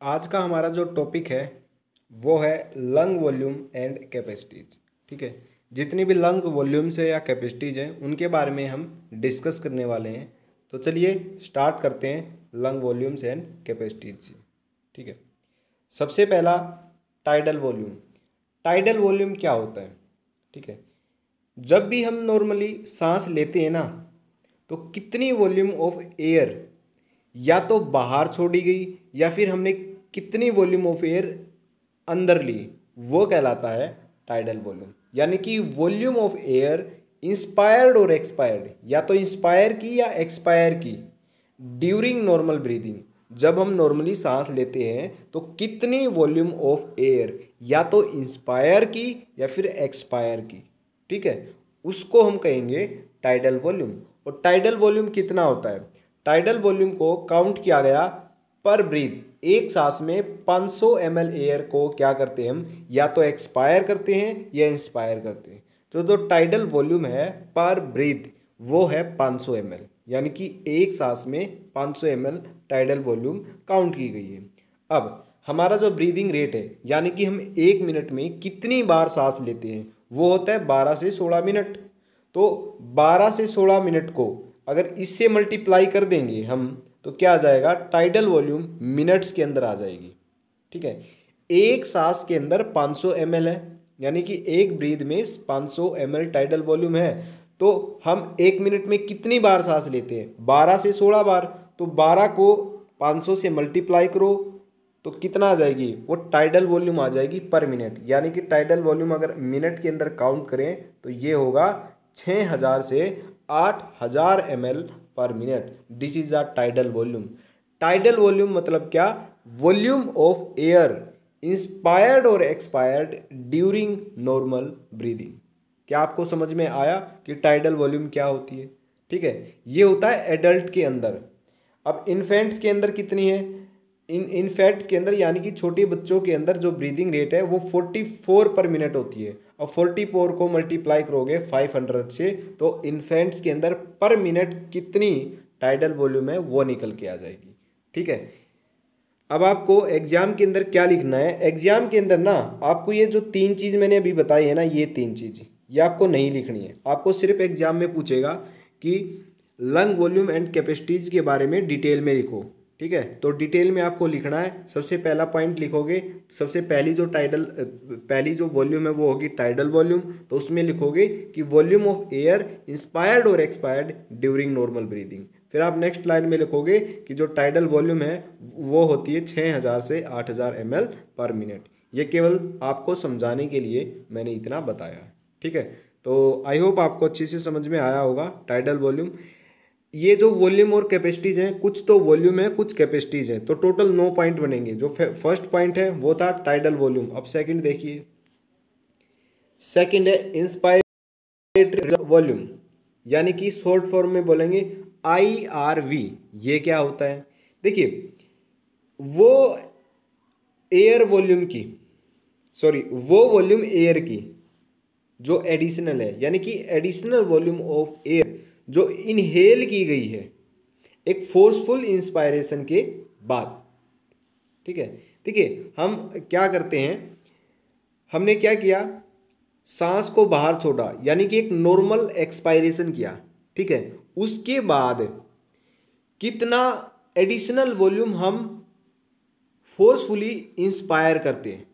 आज का हमारा जो टॉपिक है वो है लंग वॉल्यूम एंड कैपेसिटीज। ठीक है, जितनी भी लंग वॉल्यूम्स है या कैपेसिटीज हैं उनके बारे में हम डिस्कस करने वाले हैं। तो चलिए स्टार्ट करते हैं लंग वॉल्यूम्स एंड कैपेसिटीज से। ठीक है, सबसे पहला टाइडल वॉल्यूम। टाइडल वॉल्यूम क्या होता है? ठीक है, जब भी हम नॉर्मली सांस लेते हैं ना तो कितनी वॉल्यूम ऑफ एयर या तो बाहर छोड़ी गई या फिर हमने कितनी वॉल्यूम ऑफ एयर अंदर ली, वो कहलाता है टाइडल वॉल्यूम। यानी कि वॉल्यूम ऑफ एयर इंस्पायर्ड और एक्सपायर्ड, या तो इंस्पायर की या एक्सपायर की ड्यूरिंग नॉर्मल ब्रीदिंग। जब हम नॉर्मली सांस लेते हैं तो कितनी वॉल्यूम ऑफ एयर या तो इंस्पायर की या फिर एक्सपायर की, ठीक है, उसको हम कहेंगे टाइडल वॉल्यूम। और टाइडल वॉल्यूम कितना होता है? टाइडल वॉल्यूम को काउंट किया गया पर ब्रीथ। एक सांस में 500 ml एयर को क्या करते हैं हम, या तो एक्सपायर करते हैं या इंस्पायर करते हैं। तो जो टाइडल वॉल्यूम है पर ब्रीथ वो है 500 ml, यानी कि एक सांस में 500 ml टाइडल वॉल्यूम काउंट की गई है। अब हमारा जो ब्रीदिंग रेट है, यानी कि हम एक मिनट में कितनी बार सांस लेते हैं, वो होता है 12 से 16 मिनट। तो 12 से 16 मिनट को अगर इससे मल्टीप्लाई कर देंगे हम तो क्या आ जाएगा? टाइडल वॉल्यूम मिनट्स के अंदर आ जाएगी। ठीक है, एक सांस के अंदर 500 ml है, यानी कि एक ब्रीद में 500 ml टाइडल वॉल्यूम है। तो हम एक मिनट में कितनी बार सांस लेते हैं? 12 से 16 बार। तो 12 को 500 से मल्टीप्लाई करो तो कितना आ जाएगी? वो टाइडल वॉल्यूम आ जाएगी पर मिनट। यानी कि टाइडल वॉल्यूम अगर मिनट के अंदर काउंट करें तो ये होगा 6000 से 8000 ml पर minute. This is a tidal volume. Tidal volume मतलब क्या? वॉल्यूम ऑफ एयर इंस्पायर्ड और एक्सपायर्ड ड्यूरिंग नॉर्मल ब्रीदिंग। क्या आपको समझ में आया कि टाइडल वॉल्यूम क्या होती है? ठीक है, ये होता है एडल्ट के अंदर। अब इन्फेंट्स के अंदर कितनी है? इनफैक्ट के अंदर, यानी कि छोटे बच्चों के अंदर जो ब्रीदिंग रेट है वो 44 पर मिनट होती है। अब 44 को मल्टीप्लाई करोगे 500 से तो इन्फेंट्स के अंदर पर मिनट कितनी टाइडल वॉल्यूम है वो निकल के आ जाएगी। ठीक है, अब आपको एग्जाम के अंदर क्या लिखना है? एग्जाम के अंदर ना आपको ये जो तीन चीज़ मैंने अभी बताई है ना, ये तीन चीज़ ये आपको नहीं लिखनी है। आपको सिर्फ एग्जाम में पूछेगा कि लंग वॉल्यूम एंड कैपेसिटीज के बारे में डिटेल में लिखो। ठीक है, तो डिटेल में आपको लिखना है। सबसे पहला पॉइंट लिखोगे, सबसे पहली जो वॉल्यूम है वो होगी टाइडल वॉल्यूम। तो उसमें लिखोगे कि वॉल्यूम ऑफ एयर इंस्पायर्ड और एक्सपायर्ड ड्यूरिंग नॉर्मल ब्रीदिंग। फिर आप नेक्स्ट लाइन में लिखोगे कि जो टाइडल वॉल्यूम है वो होती है 6000 से 8000 ml पर मिनट। ये केवल आपको समझाने के लिए मैंने इतना बताया है। ठीक है, तो आई होप आपको अच्छे से समझ में आया होगा टाइडल वॉल्यूम। ये जो वॉल्यूम और कैपेसिटीज हैं, कुछ तो वॉल्यूम है कुछ कैपेसिटीज है, तो टोटल 9 पॉइंट बनेंगे। जो फर्स्ट पॉइंट है वो था टाइडल वॉल्यूम। अब सेकंड देखिए, सेकंड है इंस्पायरेटरी वॉल्यूम, यानी कि शॉर्ट फॉर्म में बोलेंगे IRV। ये क्या होता है? देखिए, वो एयर वॉल्यूम की, सॉरी, वो वॉल्यूम एयर की जो एडिशनल है, यानी कि एडिशनल वॉल्यूम ऑफ एयर जो इनहेल की गई है एक फोर्सफुल इंस्पायरेशन के बाद। ठीक है, देखिए हम क्या करते हैं, हमने क्या किया, सांस को बाहर छोड़ा, यानी कि एक नॉर्मल एक्सपायरेशन किया। ठीक है, उसके बाद कितना एडिशनल वॉल्यूम हम फोर्सफुली इंस्पायर करते हैं,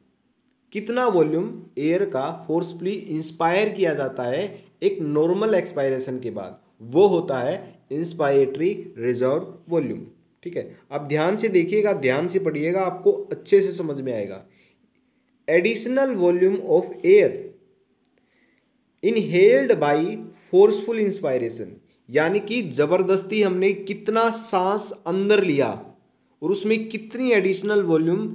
कितना वॉल्यूम एयर का फोर्सफुली इंस्पायर किया जाता है एक नॉर्मल एक्सपायरेशन के बाद, वो होता है इंस्पायरेटरी रिजर्व वॉल्यूम। ठीक है, आप ध्यान से देखिएगा, ध्यान से पढ़िएगा, आपको अच्छे से समझ में आएगा। Additional volume of air inhaled by forceful inspiration, यानी कि जबरदस्ती हमने कितना सांस अंदर लिया और उसमें कितनी एडिशनल वॉल्यूम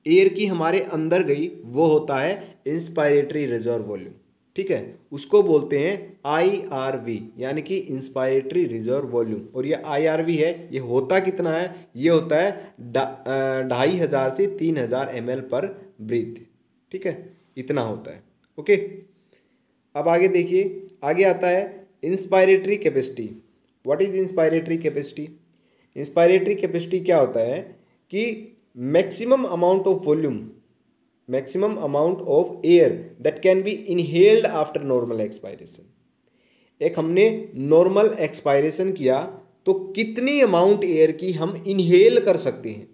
एयर की हमारे अंदर गई, वो होता है इंस्पायरेटरी रिजर्व वॉल्यूम। ठीक है, उसको बोलते हैं IRV, यानी कि इंस्पायरेटरी रिजर्व वॉल्यूम। और ये IRV है, ये होता कितना है? ये होता है 2500 से 3000 ml पर ब्रीथ। ठीक है, इतना होता है। ओके, अब आगे देखिए, आगे आता है inspiratory capacity. What is inspiratory capacity? Inspiratory capacity क्या होता है कि maximum amount of volume, maximum amount of air that can be inhaled after normal expiration. एक हमने नॉर्मल एक्सपायरेशन किया तो कितनी अमाउंट एयर की हम इनहेल कर सकते हैं।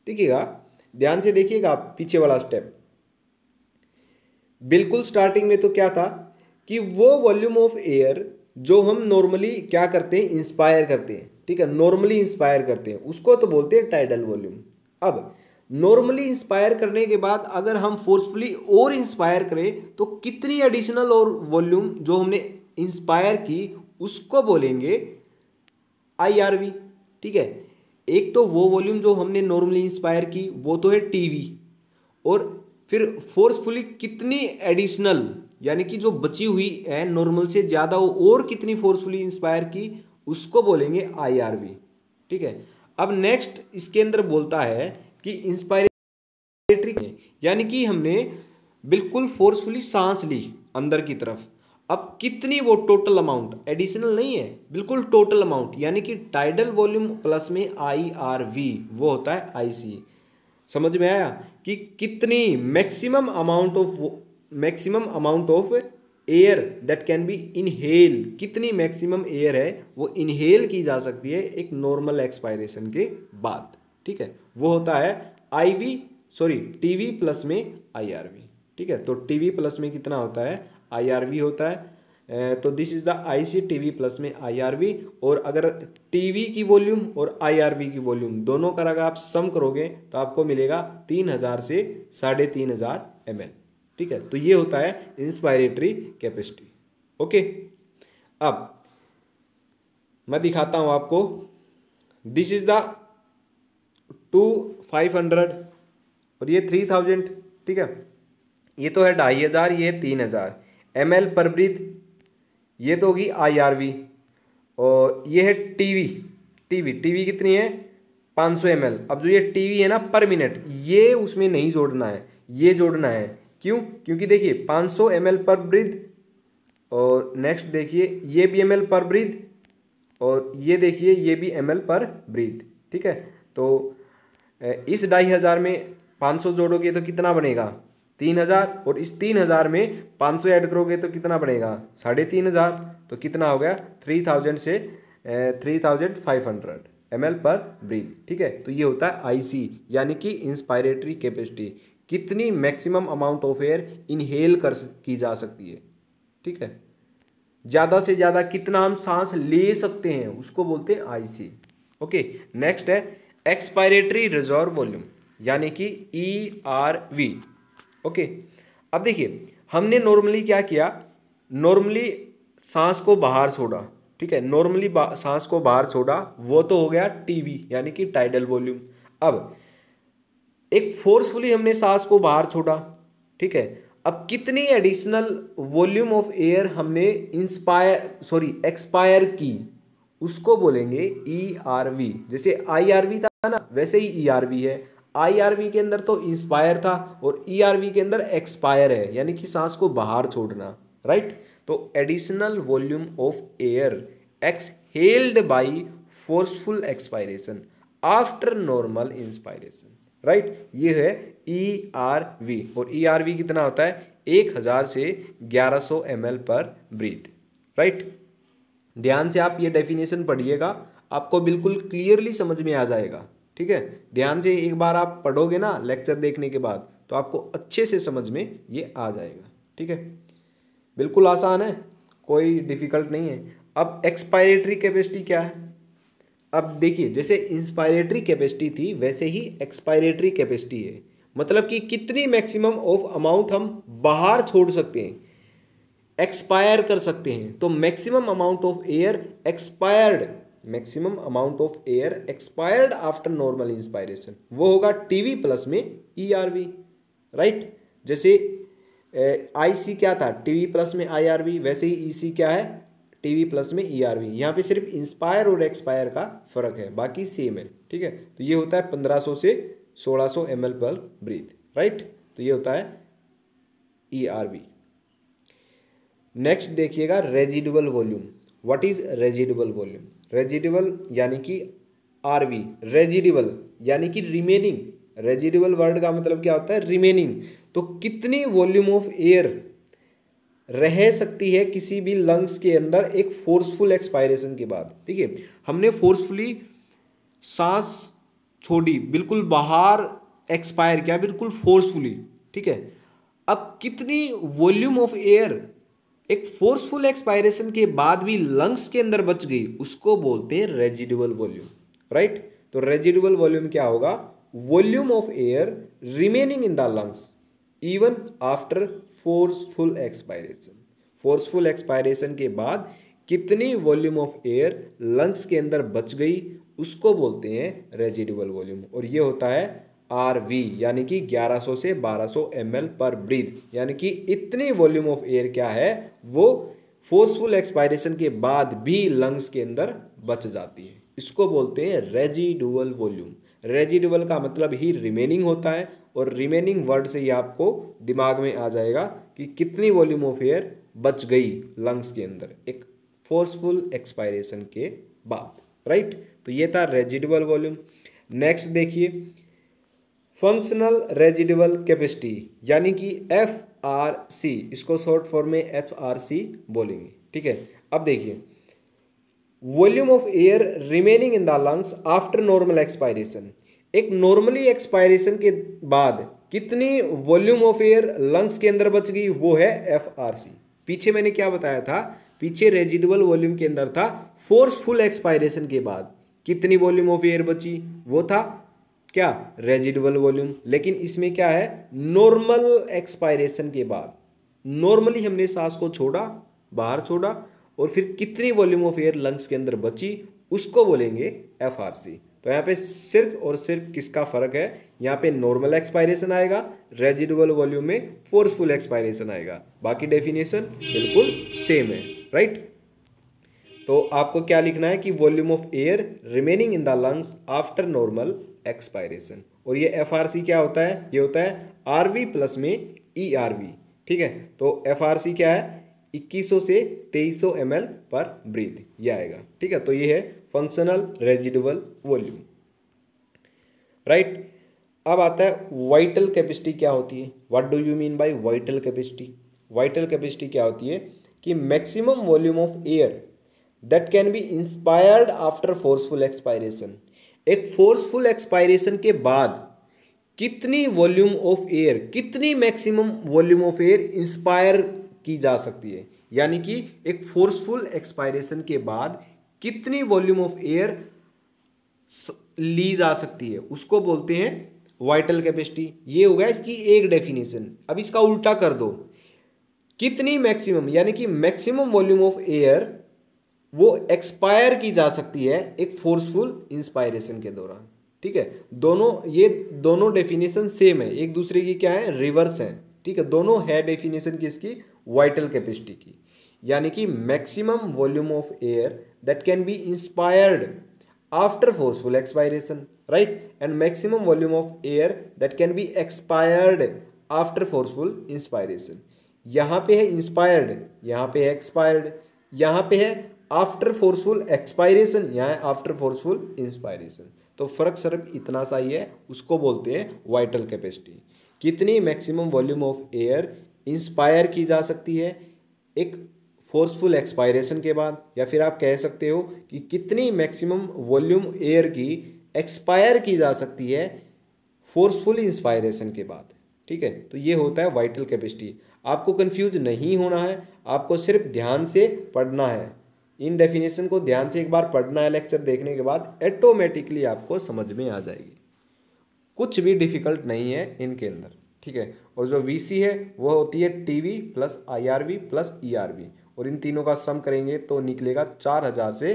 देखिएगा, ध्यान से देखिएगा आप पीछे वाला स्टेप। बिल्कुल स्टार्टिंग में तो क्या था कि वो वॉल्यूम ऑफ एयर जो हम नॉर्मली क्या करते हैं, इंस्पायर करते हैं, ठीक है, नॉर्मली इंस्पायर करते हैं, उसको तो बोलते हैं टाइडल वॉल्यूम। अब नॉर्मली इंस्पायर करने के बाद अगर हम फोर्सफुली और इंस्पायर करें तो कितनी एडिशनल और वॉल्यूम जो हमने इंस्पायर की उसको बोलेंगे IRV, ठीक है। एक तो वो वॉल्यूम जो हमने नॉर्मली इंस्पायर की वो तो है TV, और फिर फोर्सफुली कितनी एडिशनल यानी कि जो बची हुई है नॉर्मल से ज़्यादा वो और कितनी फोर्सफुली इंस्पायर की उसको बोलेंगे IRV, ठीक है। अब नेक्स्ट इसके अंदर बोलता है कि इंस्पायरेटरी, यानी कि हमने बिल्कुल फोर्सफुली सांस ली अंदर की तरफ, अब कितनी वो टोटल अमाउंट, एडिशनल नहीं है, बिल्कुल टोटल अमाउंट, यानी कि टाइडल वॉल्यूम प्लस में IRV वो होता है IC। समझ में आया कि कितनी maximum amount of air that can be inhale, कितनी मैक्सिमम एयर है वो इनहेल की जा सकती है एक नॉर्मल एक्सपायरेशन के बाद, ठीक है। वो होता है TV प्लस में IRV, ठीक है। तो TV प्लस में कितना होता है, IRV होता है। तो this is the IC TV plus में IRV। और अगर TV की वॉल्यूम और IRV की वॉल्यूम दोनों का अगर आप सम करोगे तो आपको मिलेगा 3000 से 3500 ml, ठीक है। तो ये होता है इंस्पायरेटरी कैपेसिटी, ओके। अब मैं दिखाता हूँ आपको, दिस इज द 500 और ये 3000, ठीक है। ये तो है 2500, ये 3000 ml पर ब्रीथ, ये तो होगी IRV। और ये है TV कितनी है 500 ml। अब जो ये TV है ना पर मिनट, ये उसमें नहीं जोड़ना है, ये जोड़ना है। क्यों? क्योंकि देखिए 500 ml पर ब्रीथ, और नेक्स्ट देखिए ये भी ml पर ब्रीथ, और ये देखिए ये भी ml पर ब्रीथ, ठीक है। तो इस 2500 में 500 जोड़ोगे तो कितना बनेगा 3000, और इस 3000 में 500 ऐड करोगे तो कितना बनेगा 3500, तो कितना हो गया 3000 से 3500 ml पर ब्रीथ, ठीक है। तो ये होता है IC यानी कि इंस्पायरेटरी कैपेसिटी, कितनी maximum amount of air inhale की जा सकती है, ठीक है। ज़्यादा से ज़्यादा कितना हम सांस ले सकते हैं उसको बोलते हैं IC, ओके। नेक्स्ट है एक्सपायरेटरी रिजर्व वॉल्यूम यानी कि ERV, ओके। अब देखिए हमने नॉर्मली क्या किया, नॉर्मली सांस को बाहर छोड़ा, ठीक है, नॉर्मली सांस को बाहर छोड़ा, वो तो हो गया TV यानी कि टाइडल वॉल्यूम। अब एक फोर्सफुली हमने सांस को बाहर छोड़ा, ठीक है। अब कितनी एडिशनल वॉल्यूम ऑफ एयर हमने एक्सपायर की उसको बोलेंगे ERV। जैसे IRV था ना वैसे ही ERV है। IRV के अंदर तो इंस्पायर था और ERV के अंदर एक्सपायर है, यानी कि सांस को बाहर छोड़ना, राइट। तो additional volume of air exhaled by forceful expiration after normal inspiration, right. ये है ERV। और ERV कितना होता है 1000 से 1100 ml पर ब्रीथ, राइट। ध्यान से आप ये डेफिनेशन पढ़िएगा, आपको बिल्कुल क्लियरली समझ में आ जाएगा, ठीक है। ध्यान से एक बार आप पढ़ोगे ना लेक्चर देखने के बाद तो आपको अच्छे से समझ में ये आ जाएगा, ठीक है। बिल्कुल आसान है, कोई डिफिकल्ट नहीं है। अब एक्सपायरेटरी कैपेसिटी क्या है, अब देखिए जैसे इंस्पायरेटरी कैपेसिटी थी वैसे ही एक्सपायरेटरी कैपेसिटी है, मतलब कि कितनी मैक्सिमम ऑफ अमाउंट हम बाहर छोड़ सकते हैं, एक्सपायर कर सकते हैं। तो maximum amount of air expired after normal inspiration वो होगा TV प्लस में ERV, राइट। जैसे IC क्या था TV प्लस में IRV, वैसे ही EC क्या है TV प्लस में ERV। यहाँ पे सिर्फ इंस्पायर और एक्सपायर का फर्क है, बाकी सेम है, ठीक है। तो ये होता है 1500 से 1600 ml पर ब्रीथ, राइट। तो ये होता है ERV। नेक्स्ट देखिएगा residual volume. What is residual volume? Residual यानी कि RV, रेजिडुअल यानी कि रिमेनिंग, रेजिडुअल वर्ड का मतलब क्या होता है, रिमेनिंग। तो कितनी वॉल्यूम ऑफ एयर रह सकती है किसी भी लंग्स के अंदर एक फोर्सफुल एक्सपायरेशन के बाद। ठीक है, हमने फोर्सफुली सांस छोड़ी, बिल्कुल बाहर एक्सपायर किया, बिल्कुल फोर्सफुली। ठीक है, अब कितनी वॉल्यूम ऑफ एयर एक फोर्सफुल एक्सपायरेशन के बाद भी लंग्स के अंदर बच गई, उसको बोलते हैं रेजिडुअल वॉल्यूम। राइट, तो रेजिडुअल वॉल्यूम क्या होगा, volume of air remaining in the lungs even after forceful expiration. Forceful expiration के बाद कितनी वॉल्यूम ऑफ एयर लंग्स के अंदर बच गई, उसको बोलते हैं रेजिडुअल वॉल्यूम। और ये होता है RV, यानी कि 1100 से 1200 ml पर ब्रीथ, यानी कि इतनी वॉल्यूम ऑफ एयर क्या है, वो फोर्सफुल एक्सपायरेशन के बाद भी लंग्स के अंदर बच जाती है। इसको बोलते हैं रेजिडुअल वॉल्यूम। रेजिडुअल का मतलब ही रिमेनिंग होता है, और रिमेनिंग वर्ड से ही आपको दिमाग में आ जाएगा कि कितनी वॉल्यूम ऑफ एयर बच गई लंग्स के अंदर एक फोर्सफुल एक्सपायरेशन के बाद। राइट, तो ये था रेजिडुअल वॉल्यूम। नेक्स्ट देखिए, फंक्शनल रेजिडुअल कैपेसिटी, यानी कि FRC, इसको शॉर्ट फॉर्म में FRC बोलेंगे। ठीक है, अब देखिए, volume of air remaining in the lungs after normal expiration. एक नॉर्मली एक्सपायरेशन के बाद कितनी वॉल्यूम ऑफ एयर लंग्स के अंदर बच गई, वो है FRC। पीछे मैंने क्या बताया था, पीछे रेजिडुअल वॉल्यूम के अंदर था फोर्सफुल एक्सपायरेशन के बाद कितनी वॉल्यूम ऑफ एयर बची, वो था क्या, रेजिडुअल वॉल्यूम। लेकिन इसमें क्या है, नॉर्मल एक्सपायरेशन के बाद, नॉर्मली हमने सांस को छोड़ा, बाहर छोड़ा, और फिर कितनी वॉल्यूम ऑफ एयर लंग्स के अंदर बची, उसको बोलेंगे FRC। तो यहाँ पे सिर्फ और सिर्फ किसका फर्क है, यहाँ पे नॉर्मल एक्सपायरेशन आएगा, रेजिडुअल वॉल्यूम में फोर्सफुल एक्सपायरेशन आएगा, बाकी डेफिनेशन बिल्कुल सेम है। राइट, तो आपको क्या लिखना है कि volume of air remaining in the lungs after normal expiration. और ये FRC क्या होता है, ये होता है RV प्लस में ERV। ठीक है, तो FRC क्या है, 2100 से 2300 ml पर ब्रीथ, ये आएगा। ठीक है, तो ये है फंक्शनल रेजिडुअल वॉल्यूम। राइट, अब आता है वाइटल कैपेसिटी क्या होती है। What do you mean by vital capacity. Vital capacity क्या होती है कि maximum volume of air that can be inspired after forceful expiration. एक फोर्सफुल एक्सपायरेशन के बाद कितनी वॉल्यूम ऑफ एयर, कितनी maximum volume of air inspire की जा सकती है, यानी कि एक फोर्सफुल एक्सपायरेशन के बाद कितनी वॉल्यूम ऑफ एयर ली जा सकती है, उसको बोलते हैं वाइटल कैपेसिटी। ये हो गया इसकी एक डेफिनेशन। अब इसका उल्टा कर दो, कितनी मैक्सिमम, यानी कि मैक्सिमम वॉल्यूम ऑफ एयर वो एक्सपायर की जा सकती है एक फोर्सफुल इंस्पायरेशन के दौरान। ठीक है, दोनों, ये दोनों डेफिनेशन सेम है, एक दूसरे की क्या है, रिवर्स है। ठीक है, दोनों है डेफिनेशन किसकी, वाइटल कैपेसिटी की, यानी कि maximum volume of air that can be inspired after forceful expiration, right, and maximum volume of air that can be expired after forceful inspiration. यहाँ पे है इंस्पायर्ड, यहाँ पे है एक्सपायर्ड, यहाँ पे है आफ्टर फोर्सफुल एक्सपायरेशन, यहाँ है आफ्टर फोर्सफुल इंस्पायरेशन। तो फर्क सिर्फ इतना सा ही है, उसको बोलते हैं वाइटल कैपेसिटी। कितनी maximum volume of air inspire की जा सकती है एक फोर्सफुल एक्सपायरेशन के बाद, या फिर आप कह सकते हो कि कितनी मैक्सिमम वॉल्यूम एयर की एक्सपायर की जा सकती है फोर्सफुल इंस्पायरेशन के बाद। ठीक है, तो ये होता है वाइटल कैपेसिटी। आपको कंफ्यूज नहीं होना है, आपको सिर्फ ध्यान से पढ़ना है, इन डेफिनेशन को ध्यान से एक बार पढ़ना है लेक्चर देखने के बाद, ऑटोमेटिकली आपको समझ में आ जाएगी। कुछ भी डिफिकल्ट नहीं है इनके अंदर। ठीक है, और जो VC है वो होती है TV plus IRV plus ERV, और इन तीनों का सम करेंगे तो निकलेगा 4000 से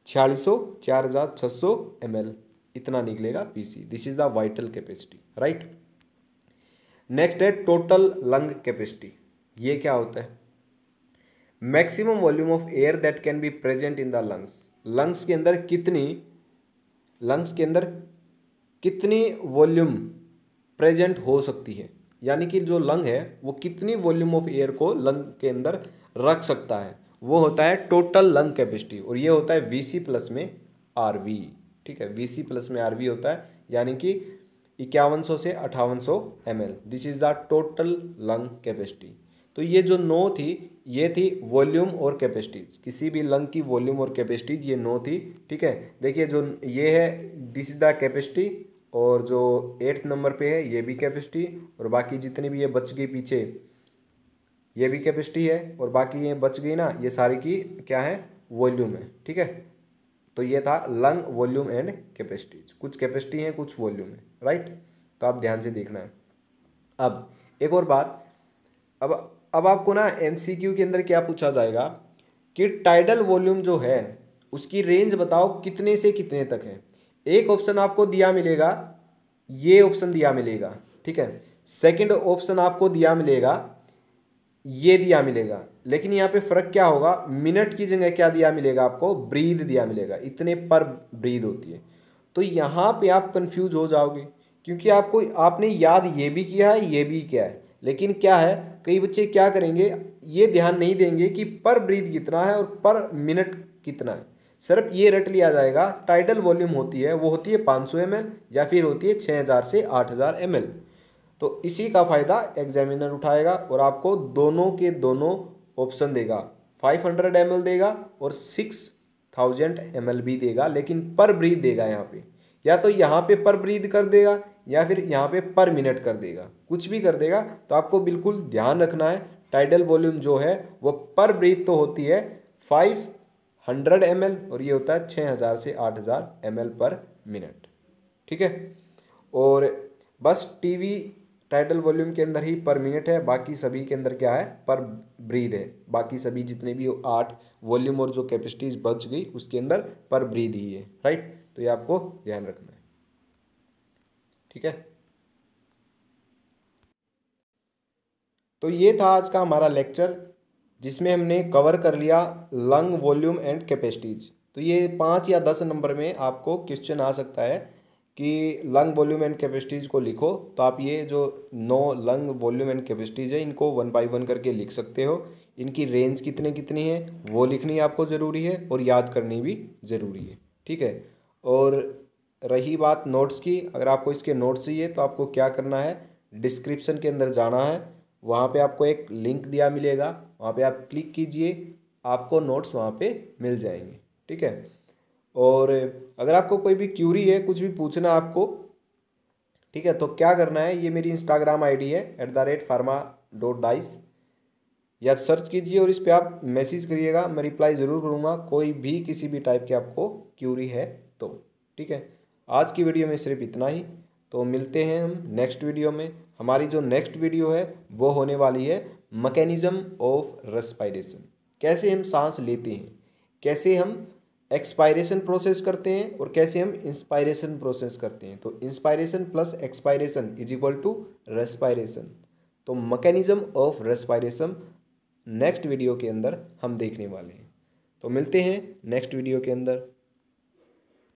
4600 4600 ml, इतना निकलेगा VC। This is the vital capacity. Right, next है टोटल लंग कैपेसिटी। ये क्या होता है, maximum volume of air that can be present in the lungs. Lungs के अंदर कितनी वॉल्यूम प्रेजेंट हो सकती है, यानी कि जो लंग है वो कितनी वॉल्यूम ऑफ एयर को लंग के अंदर रख सकता है, वो होता है टोटल लंग कैपेसिटी। और ये होता है VC प्लस में RV। ठीक है, VC प्लस में RV होता है, यानी कि 5100 से 5800 ml। This is the total lung capacity. तो ये जो 9 थी ये थी वॉल्यूम और कैपेसिटीज, किसी भी लंग की वॉल्यूम और कैपेसिटीज ये 9 थी। ठीक है, देखिए जो ये है दिस इज द कैपेसिटी, और जो 8th नंबर पे है ये भी कैपेसिटी, और बाकी जितनी भी ये बच गई पीछे ये भी कैपेसिटी है, और बाकी ये बच गई ना ये सारी की क्या है, वॉल्यूम है। ठीक है, तो ये था लंग वॉल्यूम एंड कैपेसिटीज, कुछ कैपेसिटी है कुछ वॉल्यूम है, राइट। तो आप ध्यान से देखना है। अब एक और बात, अब आपको ना एमसीक्यू के अंदर क्या पूछा जाएगा कि टाइडल वॉल्यूम जो है उसकी रेंज बताओ कितने से कितने तक है। एक ऑप्शन आपको दिया मिलेगा, ये ऑप्शन दिया मिलेगा, ठीक है। सेकंड ऑप्शन आपको दिया मिलेगा, ये दिया मिलेगा, लेकिन यहाँ पे फर्क क्या होगा, मिनट की जगह क्या दिया मिलेगा आपको, ब्रीद दिया मिलेगा, इतने पर ब्रीद होती है। तो यहाँ पे आप कंफ्यूज हो जाओगे, क्योंकि आपने याद ये भी किया है ये भी किया है, लेकिन क्या है कई बच्चे क्या करेंगे, ये ध्यान नहीं देंगे कि पर ब्रीद कितना है और पर मिनट कितना है। सिर्फ ये रट लिया जाएगा टाइडल वॉल्यूम होती है वो होती है 500 ml या फिर होती है 6000 से 8000 ml। तो इसी का फ़ायदा एग्जामिनर उठाएगा और आपको दोनों के दोनों ऑप्शन देगा, 500 ml देगा और 6000 ml भी देगा, लेकिन पर ब्रीथ देगा यहाँ पे, या तो यहाँ पे पर ब्रीथ कर देगा या फिर यहाँ पे पर मिनट कर देगा, कुछ भी कर देगा। तो आपको बिल्कुल ध्यान रखना है टाइडल वॉल्यूम जो है वो पर ब्रीथ तो होती है 500 ml और ये होता है 6000 से 8000 ml पर मिनट। ठीक है, और बस टीवी टाइडल वॉल्यूम के अंदर ही पर मिनट है, बाकी सभी के अंदर क्या है, पर ब्रीद है। बाकी सभी जितने भी 8 वॉल्यूम और जो कैपेसिटीज बच गई उसके अंदर पर ब्रीद ही है, राइट। तो ये आपको ध्यान रखना है। ठीक है, तो ये था आज का हमारा लेक्चर जिसमें हमने कवर कर लिया लंग वॉल्यूम एंड कैपेसिटीज। तो ये 5 या 10 नंबर में आपको क्वेश्चन आ सकता है कि लंग वॉल्यूम एंड कैपेसिटीज़ को लिखो। तो आप ये जो 9 लंग वॉल्यूम एंड कैपेसिटीज़ है इनको 1 बाय 1 करके लिख सकते हो। इनकी रेंज कितनी कितनी है वो लिखनी आपको ज़रूरी है और याद करनी भी ज़रूरी है। ठीक है, और रही बात नोट्स की, अगर आपको इसके नोट्स चाहिए तो आपको क्या करना है, डिस्क्रिप्शन के अंदर जाना है, वहाँ पे आपको एक लिंक दिया मिलेगा, वहाँ पे आप क्लिक कीजिए, आपको नोट्स वहाँ पे मिल जाएंगे। ठीक है, और अगर आपको कोई भी क्यूरी है, कुछ भी पूछना आपको, ठीक है, तो क्या करना है, ये मेरी इंस्टाग्राम आईडी है @pharma.dice, ये आप सर्च कीजिए और इस पर आप मैसेज करिएगा, मैं रिप्लाई ज़रूर करूँगा कोई भी किसी भी टाइप की आपको क्यूरी है तो। ठीक है, आज की वीडियो में सिर्फ इतना ही, तो मिलते हैं हम नेक्स्ट वीडियो में। हमारी जो नेक्स्ट वीडियो है वो होने वाली है मैकेनिज्म ऑफ रेस्पिरेशन, कैसे हम सांस लेते हैं, कैसे हम एक्सपायरेशन प्रोसेस करते हैं और कैसे हम इंस्पायरेशन प्रोसेस करते हैं। तो inspiration plus expiration is equal to respiration. तो mechanism of respiration next video के अंदर हम देखने वाले हैं। तो मिलते हैं नेक्स्ट वीडियो के अंदर।